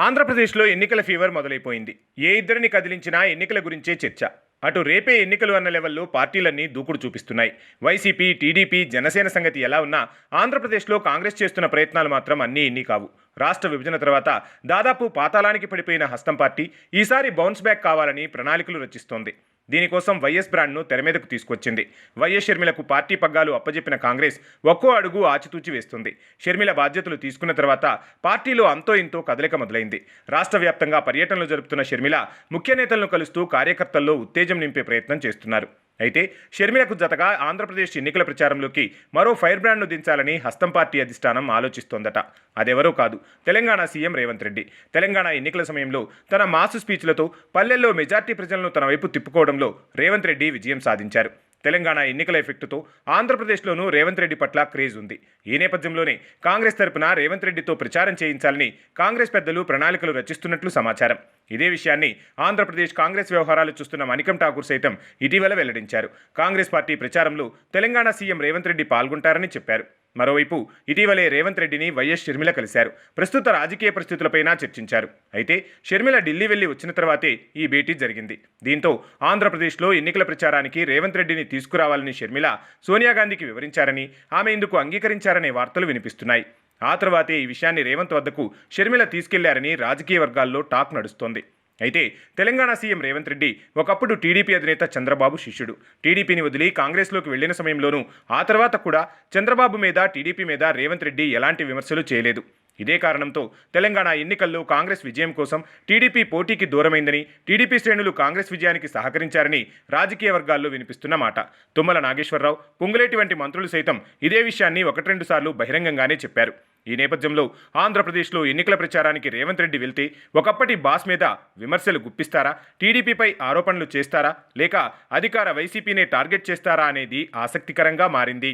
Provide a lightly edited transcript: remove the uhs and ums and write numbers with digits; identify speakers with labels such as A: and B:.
A: ఆంధ్రప్రదేశ్లో ఎన్నికల ఫీవర్ మొదలైపోయింది. ఏ ఇద్దరిని కదిలించినా ఎన్నికల గురించే చర్చ. అటు రేపే ఎన్నికలు అన్న లెవెల్లో పార్టీలన్నీ దూకుడు చూపిస్తున్నాయి. వైసీపీ, టీడీపీ, జనసేన సంగతి ఎలా ఉన్నా ఆంధ్రప్రదేశ్లో కాంగ్రెస్ చేస్తున్న ప్రయత్నాలు మాత్రం అన్నీ ఇన్ని కావు. రాష్ట్ర విభజన తర్వాత దాదాపు పాతాళానికి పడిపోయిన హస్తం పార్టీ ఈసారి బౌన్స్ బ్యాక్ కావాలని ప్రణాళికలు రచిస్తోంది. దీనికోసం వైఎస్ బ్రాండ్ను తెరమీదకు తీసుకొచ్చింది. వైఎస్ షర్మిలకు పార్టీ పగ్గాలు అప్పజెప్పిన కాంగ్రెస్ ఒక్కో అడుగు ఆచితూచి వేస్తుంది. షర్మిల బాధ్యతలు తీసుకున్న తర్వాత పార్టీలో అంతో ఇంతో కదలిక మొదలైంది. రాష్ట్ర వ్యాప్తంగా పర్యటనలు జరుపుతున్న షర్మిల ముఖ్య నేతలను కలుస్తూ కార్యకర్తల్లో ఉత్తేజం నింపే ప్రయత్నం చేస్తున్నారు. అయితే షర్మిలకు జతగా ఆంధ్రప్రదేశ్ ఎన్నికల ప్రచారంలోకి మరో ఫైర్ బ్రాండ్ను దించాలని హస్తం పార్టీ అధిష్టానం ఆలోచిస్తోందట. అదెవరో కాదు, తెలంగాణ సీఎం రేవంత్ రెడ్డి. తెలంగాణ ఎన్నికల సమయంలో తన మాసు స్పీచ్లతో పల్లెల్లో మెజార్టీ ప్రజలను తన వైపు తిప్పుకోవడంలో రేవంత్ రెడ్డి విజయం సాధించారు. తెలంగాణ ఎన్నికల ఎఫెక్టుతో ఆంధ్రప్రదేశ్లోనూ రేవంత్ రెడ్డి పట్ల క్రేజ్ ఉంది. ఈ నేపథ్యంలోనే కాంగ్రెస్ తరపున రేవంత్ రెడ్డితో ప్రచారం చేయించాలని కాంగ్రెస్ పెద్దలు ప్రణాళికలు రచిస్తున్నట్లు సమాచారం. ఇదే విషయాన్ని ఆంధ్రప్రదేశ్ కాంగ్రెస్ వ్యవహారాలు చూస్తున్న మణికం ఠాకూర్ సైతం ఇటీవల వెల్లడించారు. కాంగ్రెస్ పార్టీ ప్రచారంలో తెలంగాణ సీఎం రేవంత్ రెడ్డి పాల్గొంటారని చెప్పారు. మరోవైపు ఇటీవలే రేవంత్ రెడ్డిని వైఎస్ షర్మిల కలిశారు. ప్రస్తుత రాజకీయ పరిస్థితులపైన చర్చించారు. అయితే షర్మిల ఢిల్లీ వెళ్లి వచ్చిన తర్వాతే ఈ భేటీ జరిగింది. దీంతో ఆంధ్రప్రదేశ్లో ఎన్నికల ప్రచారానికి రేవంత్ రెడ్డిని తీసుకురావాలని షర్మిల సోనియా గాంధీకి వివరించారని, ఆమె ఇందుకు అంగీకరించారనే వార్తలు వినిపిస్తున్నాయి. ఆ తర్వాతే ఈ విషయాన్ని రేవంత్ వద్దకు షర్మిల తీసుకెళ్లారని రాజకీయ వర్గాల్లో టాక్ నడుస్తోంది. అయితే తెలంగాణ సీఎం రేవంత్ రెడ్డి ఒకప్పుడు టీడీపీ అధినేత చంద్రబాబు శిష్యుడు. టీడీపీని వదిలి కాంగ్రెస్లోకి వెళ్లిన సమయంలోనూ ఆ తర్వాత కూడా చంద్రబాబు మీద, టీడీపీ మీద రేవంత్ రెడ్డి ఎలాంటి విమర్శలు చేయలేదు. ఇదే కారణంతో తెలంగాణ ఎన్నికల్లో కాంగ్రెస్ విజయం కోసం టీడీపీ పోటీకి దూరమైందని, టీడీపీ శ్రేణులు కాంగ్రెస్ విజయానికి సహకరించారని రాజకీయ వర్గాల్లో వినిపిస్తున్న మాట. తుమ్మల నాగేశ్వరరావు, పొంగులేటి వంటి మంత్రులు సైతం ఇదే విషయాన్ని 1-2 సార్లు బహిరంగంగానే చెప్పారు. ఈ నేపథ్యంలో ఆంధ్రప్రదేశ్లో ఎన్నికల ప్రచారానికి రేవంత్ రెడ్డి వెళ్తే ఒకప్పటి బాస్ మీద విమర్శలు గుప్పిస్తారా, టీడీపీపై ఆరోపణలు చేస్తారా, లేక అధికార వైసీపీనే టార్గెట్ చేస్తారా అనేది ఆసక్తికరంగా మారింది.